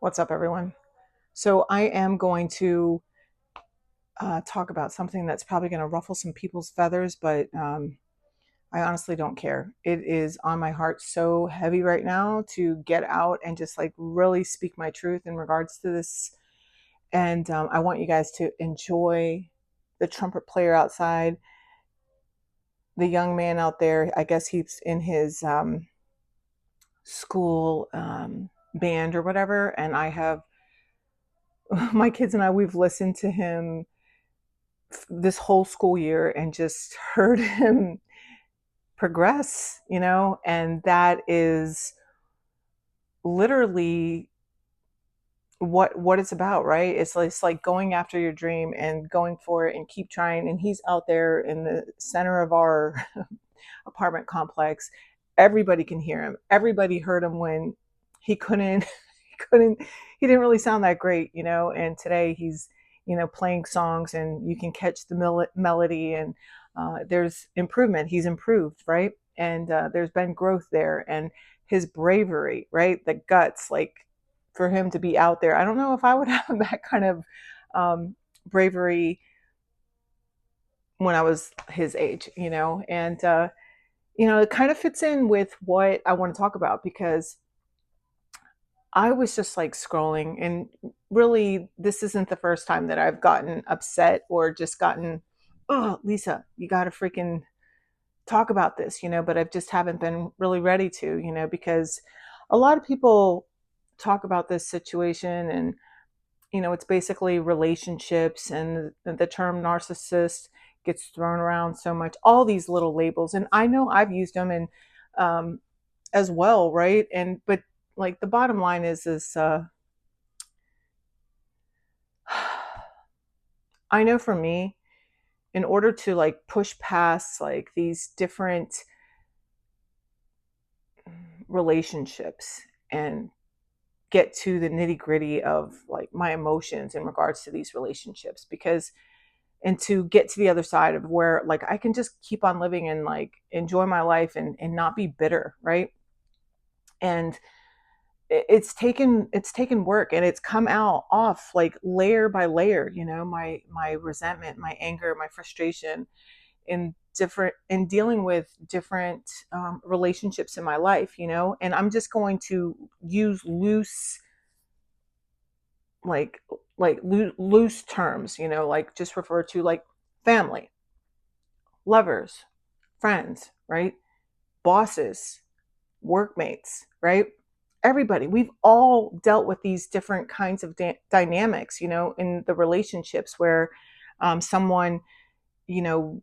What's up, everyone? So I am going to talk about something that's probably going to ruffle some people's feathers, but I honestly don't care. It is on my heart so heavy right now to get out and just like really speak my truth in regards to this. And I want you guys to enjoy the trumpet player outside, the young man out there. I guess he's in his school band or whatever. And I have my kids and I, we've listened to him this whole school year and just heard him progress, and that is literally what it's about, right? It's like going after your dream and going for it and keep trying. And he's out there in the center of our apartment complex. Everybody can hear him. Everybody heard him when he couldn't he didn't really sound that great, and today he's playing songs and you can catch the melody, and there's improvement. He's improved, right? And there's been growth there, and his bravery, right? The guts, like, for him to be out there. I don't know if I would have that kind of bravery when I was his age, and it kind of fits in with what I want to talk about, because I was just like scrolling, and really, this isn't the first time that I've gotten upset or just gotten, oh, Lisa, you got to freaking talk about this, but I just haven't been really ready to, because a lot of people talk about this situation, and, it's basically relationships, and the term narcissist gets thrown around so much, all these little labels. And I know I've used them, and um, as well, right? But like the bottom line is I know for me, in order to like push past like these different relationships and get to the nitty gritty of like my emotions in regards to these relationships, because and to get to the other side of where like I can just keep on living and like enjoy my life and not be bitter, right? And it's taken work, and it's come out off like layer by layer, my resentment, my anger, my frustration in dealing with different relationships in my life, and I'm just going to use loose, like loose terms, like just refer to like family, lovers, friends, right? Bosses, workmates, right? Everybody, we've all dealt with these different kinds of dynamics, in the relationships where someone, you know,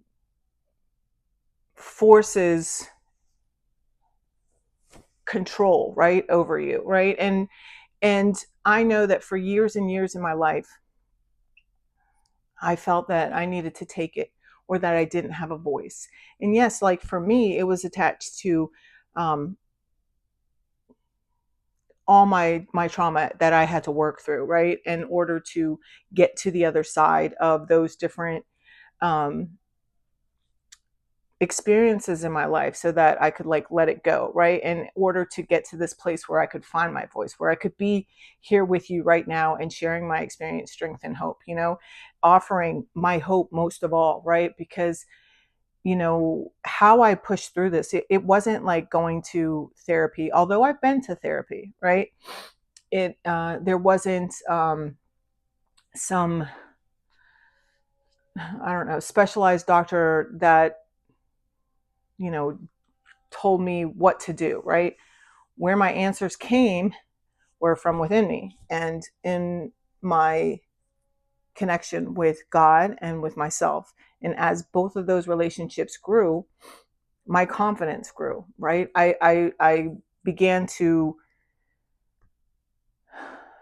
forces control, right, over you, right? And I know that for years and years in my life, I felt that I needed to take it, or that I didn't have a voice. And yes, like for me, it was attached to um, all my trauma that I had to work through, right, in order to get to the other side of those different um, experiences in my life, so that I could like let it go, right, in order to get to this place where I could find my voice, where I could be here with you right now and sharing my experience, strength, and hope, offering my hope most of all, right? Because how I pushed through this, it wasn't like going to therapy, although I've been to therapy, right? It there wasn't some, I don't know, specialized doctor that you know told me what to do, right? Where my answers came were from within me, and in my connection with God and with myself. And as both of those relationships grew, my confidence grew, right? I began to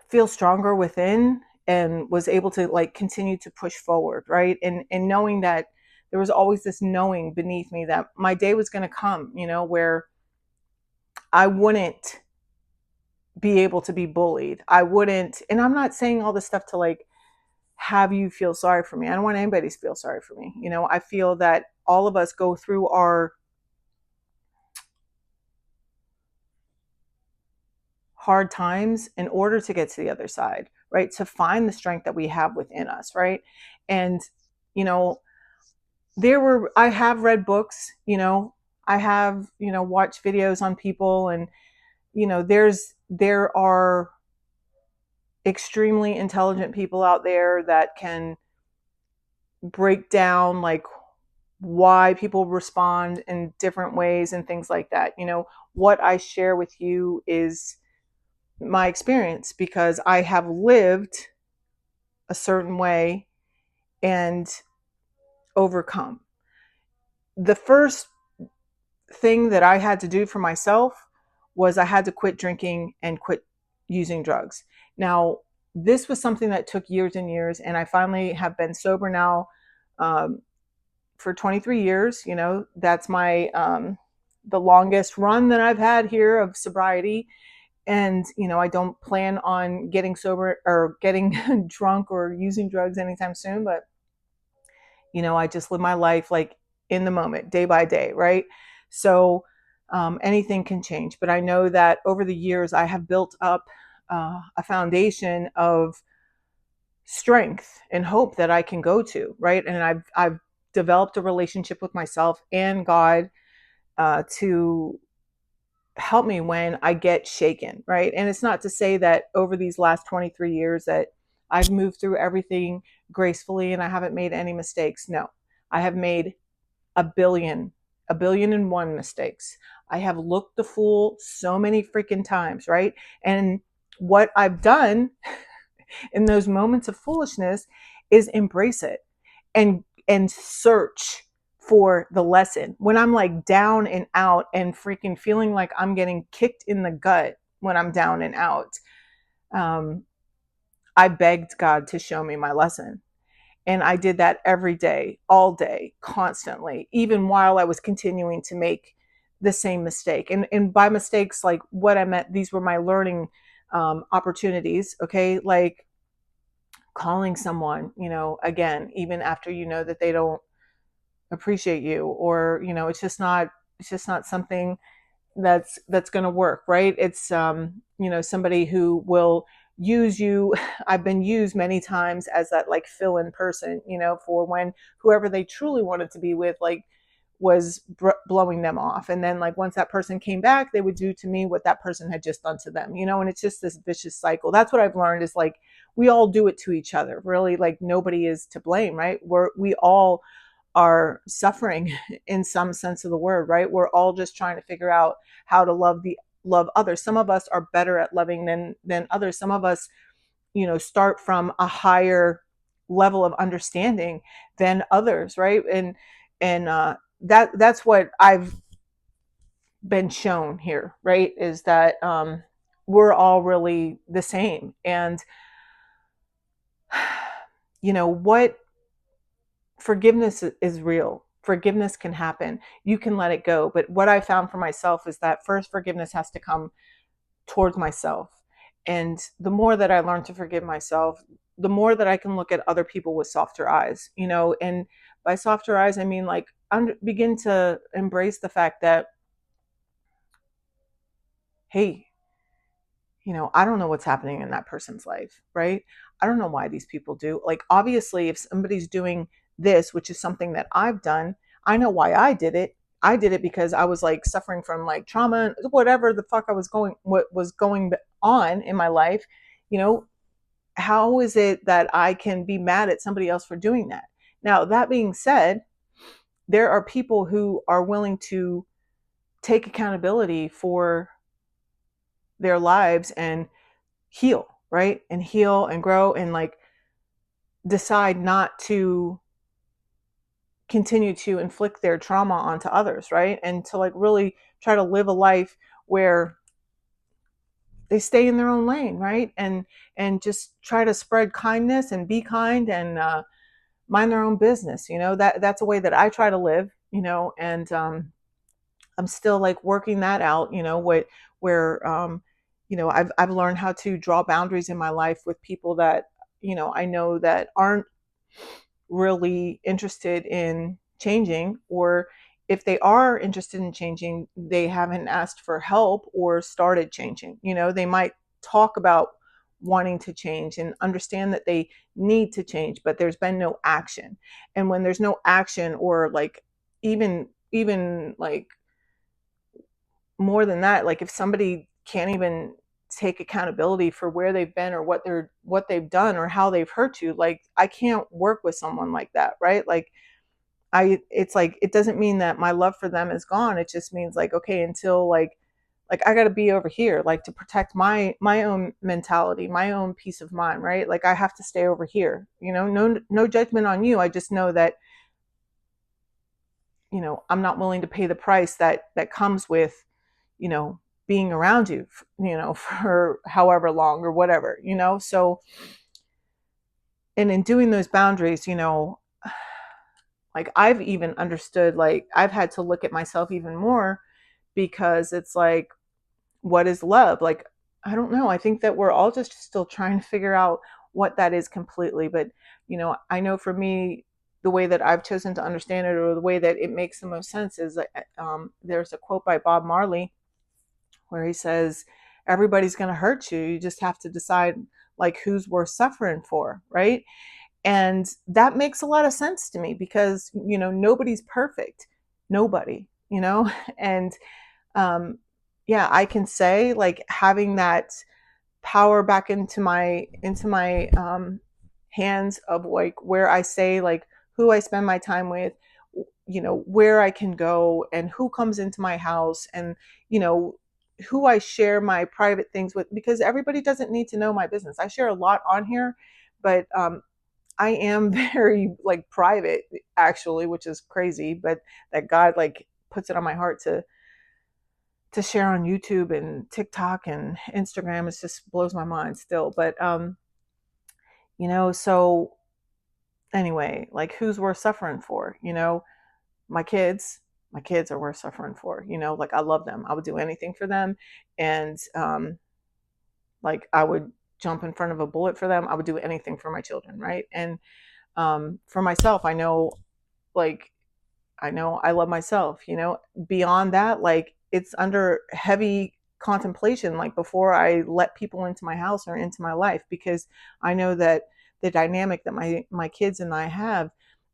feel stronger within, and was able to like continue to push forward, right? And knowing that there was always this knowing beneath me that my day was going to come, where I wouldn't be able to be bullied. I wouldn't, and I'm not saying all this stuff to like have you feel sorry for me. I don't want anybody to feel sorry for me. I feel that all of us go through hard times in order to get to the other side, right? To find the strength that we have within us, right? And, you know, I have read books, I have, watched videos on people, and, there are extremely intelligent people out there that can break down like why people respond in different ways and things like that. What I share with you is my experience because I have lived a certain way and overcome. The first thing that I had to do for myself was I had to quit drinking and quit using drugs. Now, this was something that took years and years, and I finally have been sober now um, for 23 years. That's my the longest run that I've had here of sobriety. And I don't plan on getting sober or getting drunk or using drugs anytime soon, but I just live my life like in the moment, day by day, right? So anything can change. But I know that over the years, I have built up a foundation of strength and hope that I can go to, right? And I've developed a relationship with myself and God to help me when I get shaken, right? And it's not to say that over these last 23 years that I've moved through everything gracefully and I haven't made any mistakes. No, I have made a billion and one mistakes. I have looked the fool so many freaking times, right? And what I've done in those moments of foolishness is embrace it and search for the lesson. When I'm like down and out and freaking feeling like I'm getting kicked in the gut when I'm down and out, um, I begged God to show me my lesson. And I did that every day, all day, constantly, even while I was continuing to make the same mistake. And by mistakes, like what I meant, these were my learning opportunities. Okay. Like calling someone, again, even after you know that they don't appreciate you, or it's just not something that's going to work, right? It's somebody who will use you. I've been used many times as that like fill-in person, for when whoever they truly wanted to be with like was blowing them off, and then like once that person came back, they would do to me what that person had just done to them, and it's just this vicious cycle. That's what I've learned, is like we all do it to each other, really. Like nobody is to blame, right? We all are suffering in some sense of the word, right? We're all just trying to figure out how to love others. Some of us are better at loving than others. Some of us, start from a higher level of understanding than others, right? And that's what I've been shown here, right? Is that we're all really the same. And what forgiveness is real. Forgiveness can happen. You can let it go. But what I found for myself is that first forgiveness has to come towards myself. And the more that I learn to forgive myself, the more that I can look at other people with softer eyes, and by softer eyes, I mean like begin to embrace the fact that, hey, I don't know what's happening in that person's life, right? I don't know why these people do. Like, obviously, if somebody's doing this, which is something that I've done, I know why I did it. I did it because I was like suffering from like trauma, whatever the fuck what was going on in my life. You know, how is it that I can be mad at somebody else for doing that? Now, that being said, there are people who are willing to take accountability for their lives and heal, right? And heal and grow and like decide not to continue to inflict their trauma onto others, right? And to like really try to live a life where they stay in their own lane, right? And just try to spread kindness and be kind and mind their own business. That's a way that I try to live. And I'm still like working that out. Where I've learned how to draw boundaries in my life with people that I know that aren't really interested in changing, or if they are interested in changing, they haven't asked for help or started changing. They might talk about wanting to change and understand that they need to change, but there's been no action. And when there's no action, or like even like more than that, like if somebody can't even take accountability for where they've been or what they've done or how they've hurt you, like I can't work with someone like that, right? Like it's like, it doesn't mean that my love for them is gone. It just means like, okay, until like I got to be over here, like to protect my own mentality, my own peace of mind, right? Like I have to stay over here. No judgment on you. I just know that I'm not willing to pay the price that comes with being around you, for however long or whatever. So, and in doing those boundaries, like I've even understood, like I've had to look at myself even more, because it's like, what is love? Like, I don't know. I think that we're all just still trying to figure out what that is completely. But, I know for me, the way that I've chosen to understand it, or the way that it makes the most sense, is there's a quote by Bob Marley where he says, everybody's going to hurt you. You just have to decide like who's worth suffering for, right? And that makes a lot of sense to me, because, nobody's perfect. Nobody, and yeah, I can say like having that power back into my hands, of like where I say like who I spend my time with, where I can go and who comes into my house, and you know who I share my private things with, because everybody doesn't need to know my business. I share a lot on here, but I am very like private, actually, which is crazy, but that God like puts it on my heart to share on YouTube and TikTok and Instagram. It just blows my mind still. But so anyway, like who's worth suffering for? My kids. My kids are worth suffering for. Like I love them. I would do anything for them, and like I would jump in front of a bullet for them. I would do anything for my children, right? And for myself, like I know I love myself. Beyond that, like it's under heavy contemplation, like before I let people into my house or into my life, because I know that the dynamic that my kids and I have,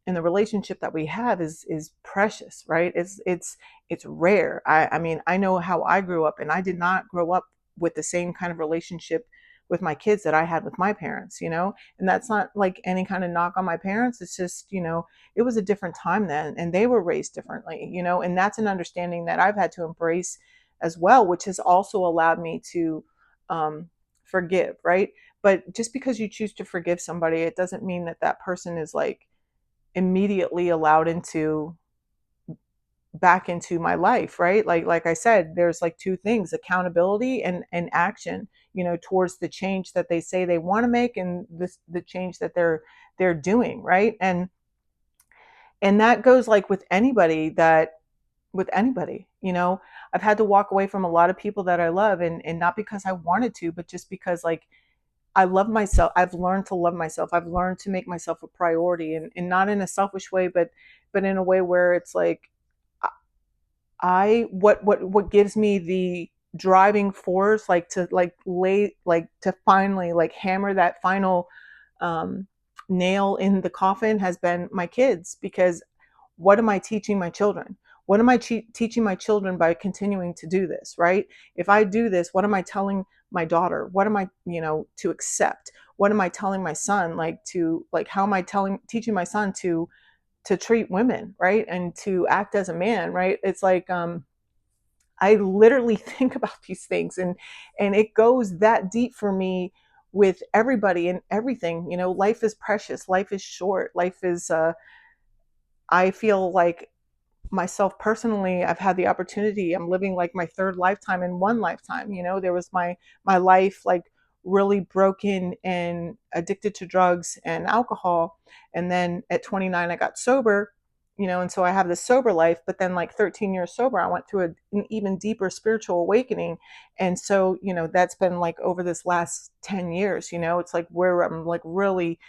and the relationship that we have, is precious, right? It's rare. I mean, I know how I grew up, and I did not grow up with the same kind of relationship with my kids that I had with my parents, and that's not like any kind of knock on my parents. It's just, it was a different time then, and they were raised differently, and that's an understanding that I've had to embrace as well, which has also allowed me to forgive, right? But just because you choose to forgive somebody, it doesn't mean that that person is like immediately allowed into back into my life, right? Like I said, there's like two things: accountability and action, towards the change that they say they want to make, and the change that they're doing, right? And that goes like with anybody, I've had to walk away from a lot of people that I love, and not because I wanted to, but just because like I love myself. I've learned to love myself. I've learned to make myself a priority, and not in a selfish way, but in a way where it's like, what gives me the driving force, like to like lay, like to finally like hammer that final um, nail in the coffin, has been my kids. Because what am I teaching my children? What am I teaching my children by continuing to do this, right? If I do this, what am I telling my daughter? What am I, to accept? What am I telling my son? Like how am I teaching my son to treat women, right? And to act as a man, right? It's like I literally think about these things, and it goes that deep for me with everybody and everything. Life is precious, life is short, life is I feel like myself personally, I've had the opportunity, I'm living like my third lifetime in one lifetime. There was my life like really broken and addicted to drugs and alcohol, and then at 29 I got sober, and so I have this sober life. But then like 13 years sober, I went through an even deeper spiritual awakening. And so that's been like over this last 10 years. It's like where I'm like really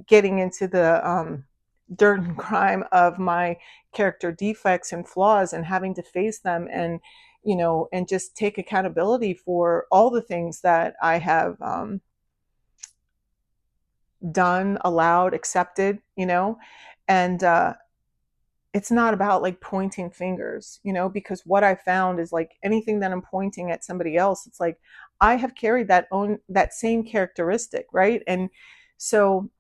getting into dirt and grime of my character defects and flaws, and having to face them, and and just take accountability for all the things that I have done, allowed, accepted, and it's not about like pointing fingers, because what I found is like anything that I'm pointing at somebody else, it's like I have carried that same characteristic, right? And so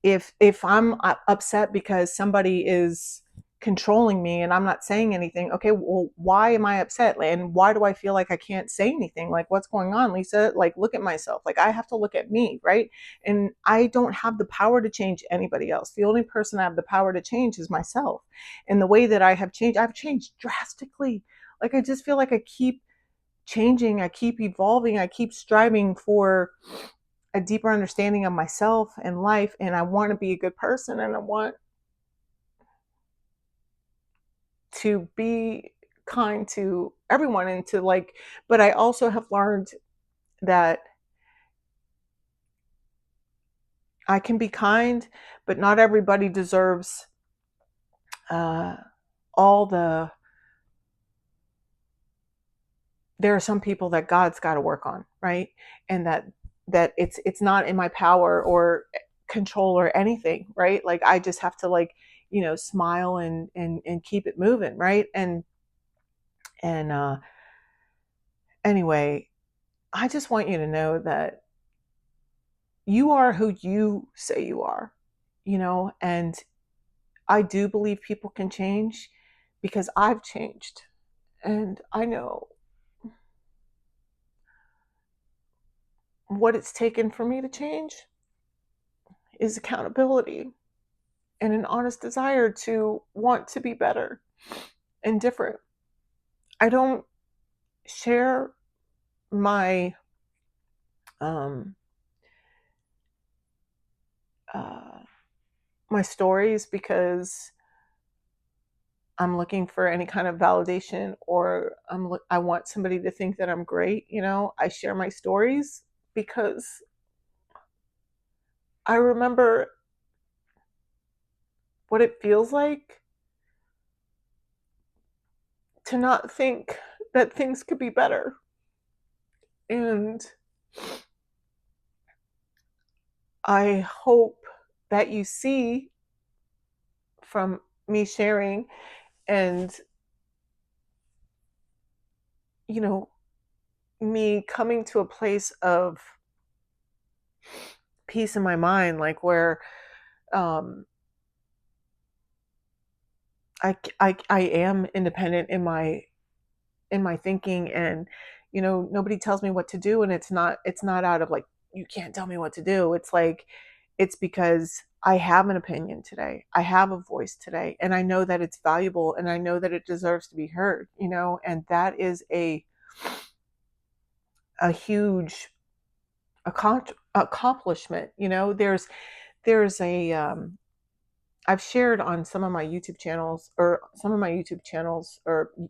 if I'm upset because somebody is controlling me and I'm not saying anything, okay, well, why am I upset? And why do I feel like I can't say anything? Like, what's going on, Lisa? Like, look at myself. Like, I have to look at me, right? And I don't have the power to change anybody else. The only person I have the power to change is myself. And the way that I've changed drastically. Like, I just feel like I keep changing, I keep evolving, I keep striving for a deeper understanding of myself and life, and I want to be a good person, and I want to be kind to everyone, and to like, but I also have learned that I can be kind, but not everybody deserves uh all the there are some people that God's got to work on, right? And that it's not in my power or control or anything, right? Like I just have to like, smile and keep it moving, right? And anyway, I just want you to know that you are who you say you are, and I do believe people can change because I've changed, and I know what it's taken for me to change is accountability and an honest desire to want to be better and different. I don't share my um uh my stories because I'm looking for any kind of validation, or I want somebody to think that I'm great, I share my stories because I remember what it feels like to not think that things could be better. And I hope that you see from me sharing and, you know, me coming to a place of peace in my mind, like where um, I am independent in my thinking, and nobody tells me what to do, and it's not out of like, you can't tell me what to do. It's like it's because I have an opinion today, I have a voice today, and I know that it's valuable, and I know that it deserves to be heard, and that is a huge accomplishment. There's a I've shared on some of my YouTube channels or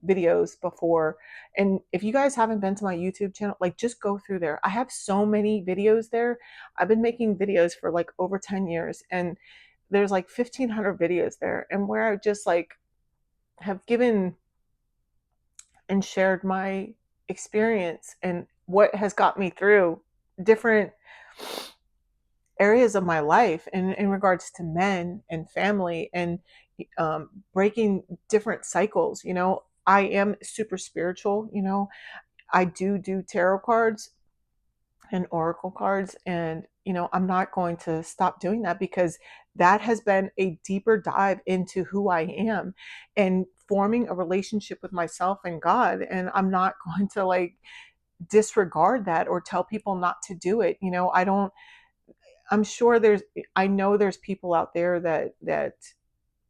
videos before. And if you guys haven't been to my YouTube channel, like just go through there. I have so many videos there. I've been making videos for like over 10 years, and there's like 1,500 videos there, and where I just like have given and shared my experience and what has got me through different areas of my life in regards to men and family, and breaking different cycles. I am super spiritual. I do tarot cards and oracle cards, and I'm not going to stop doing that because that has been a deeper dive into who I am and forming a relationship with myself and God, and I'm not going to like disregard that or tell people not to do it. I don't I'm sure I know there's people out there that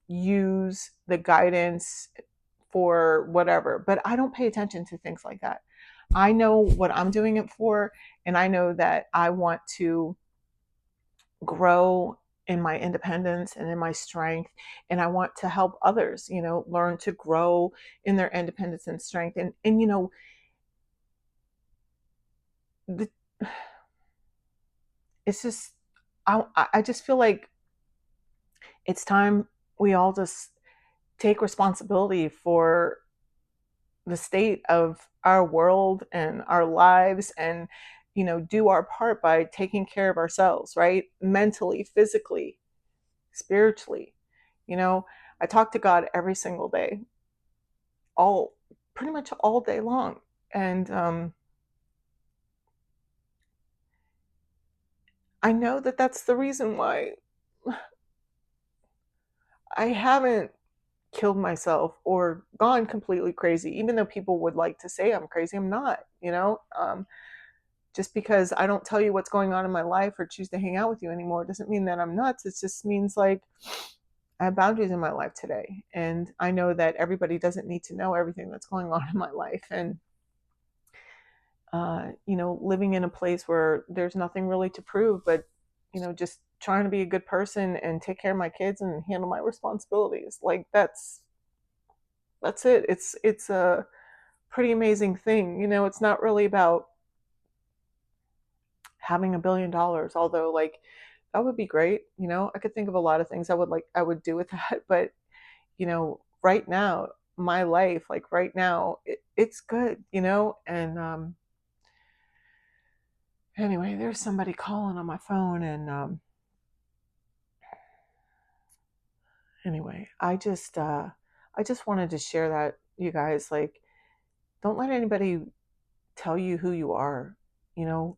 use the guidance for whatever, but I don't pay attention to things like that. I know what I'm doing it for, and I know that I want to grow in my independence and in my strength, and I want to help others, learn to grow in their independence and strength. And the, it's just I just feel like It's time we all just take responsibility for the state of our world and our lives, and do our part by taking care of ourselves, right? Mentally, physically, spiritually. you know I talk to God every single day, all pretty much all day long. And I know that that's the reason why I haven't killed myself or gone completely crazy, even though people would like to say I'm crazy. I'm not. Just because I don't tell you what's going on in my life or choose to hang out with you anymore doesn't mean that I'm nuts. It just means, like, I have boundaries in my life today. And I know that everybody doesn't need to know everything that's going on in my life. And, living in a place where there's nothing really to prove, but, just trying to be a good person and take care of my kids and handle my responsibilities. Like, that's it. It's a pretty amazing thing. It's not really about having $1 billion, although, like, that would be great. I could think of a lot of things I would do with that. But right now, my life, like right now, it's good. And anyway, there's somebody calling on my phone. And anyway, I just wanted to share that, you guys. Like, don't let anybody tell you who you are. you know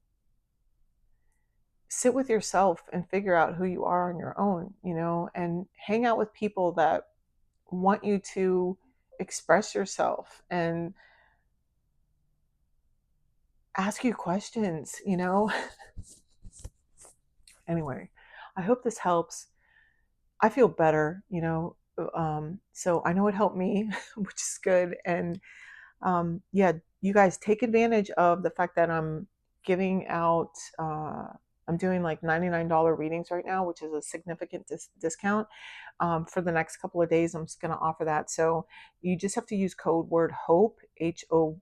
Sit with yourself and figure out who you are on your own. And hang out with people that want you to express yourself and ask you questions. Anyway, I hope this helps. I feel better. So I know it helped me, which is good. And yeah, you guys take advantage of the fact that I'm giving out. I'm doing like $99 readings right now, which is a significant discount. For the next couple of days, I'm just going to offer that. So you just have to use code word HOPE, HOPE,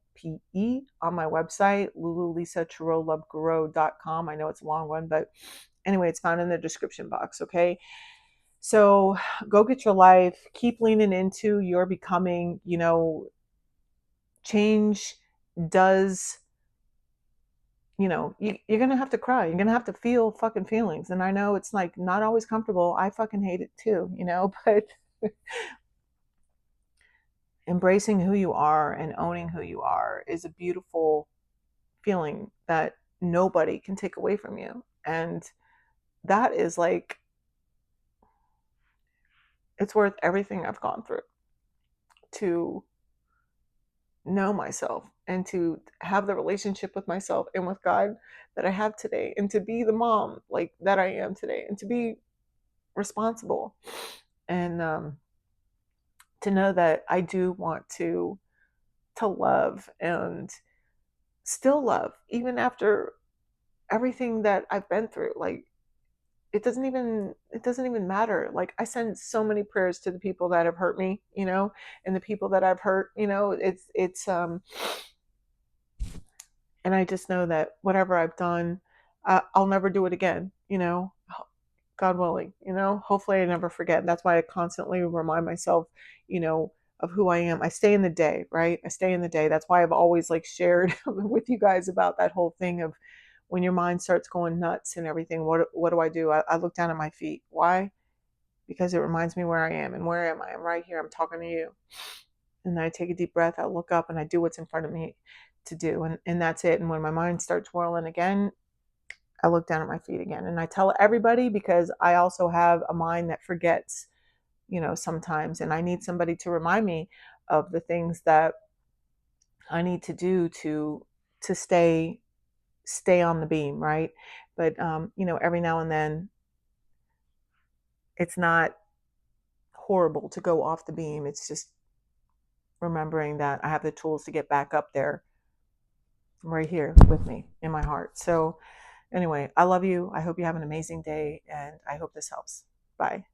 on my website, LululisaTLG.com. I know it's a long one, but anyway, it's found in the description box. Okay. So go get your life, keep leaning into your becoming. Change does, you're gonna have to cry. You're gonna have to feel fucking feelings. And I know it's like not always comfortable. I fucking hate it too, but embracing who you are and owning who you are is a beautiful feeling that nobody can take away from you. And that is like, it's worth everything I've gone through to know myself and to have the relationship with myself and with God that I have today, and to be the mom like that I am today, and to be responsible, and to know that I do want to love and still love even after everything that I've been through. Like, it doesn't even matter. Like, I send so many prayers to the people that have hurt me, and the people that I've hurt. It's and I just know that whatever I've done, I'll never do it again. God willing. Hopefully I never forget. That's why I constantly remind myself, of who I am. I stay in the day, right? I stay in the day. That's why I've always like shared with you guys about that whole thing of when your mind starts going nuts and everything. What do? I look down at my feet. Why? Because it reminds me where I am. And where am I? I'm right here. I'm talking to you. And then I take a deep breath. I look up and I do what's in front of me to do. And that's it. And when my mind starts whirling again, I look down at my feet again. And I tell everybody, because I also have a mind that forgets, sometimes. And I need somebody to remind me of the things that I need to do to stay on the beam, right? But every now and then it's not horrible to go off the beam. It's just remembering that I have the tools to get back up there, right here with me in my heart. So anyway, I love you. I hope you have an amazing day, and I hope this helps. Bye.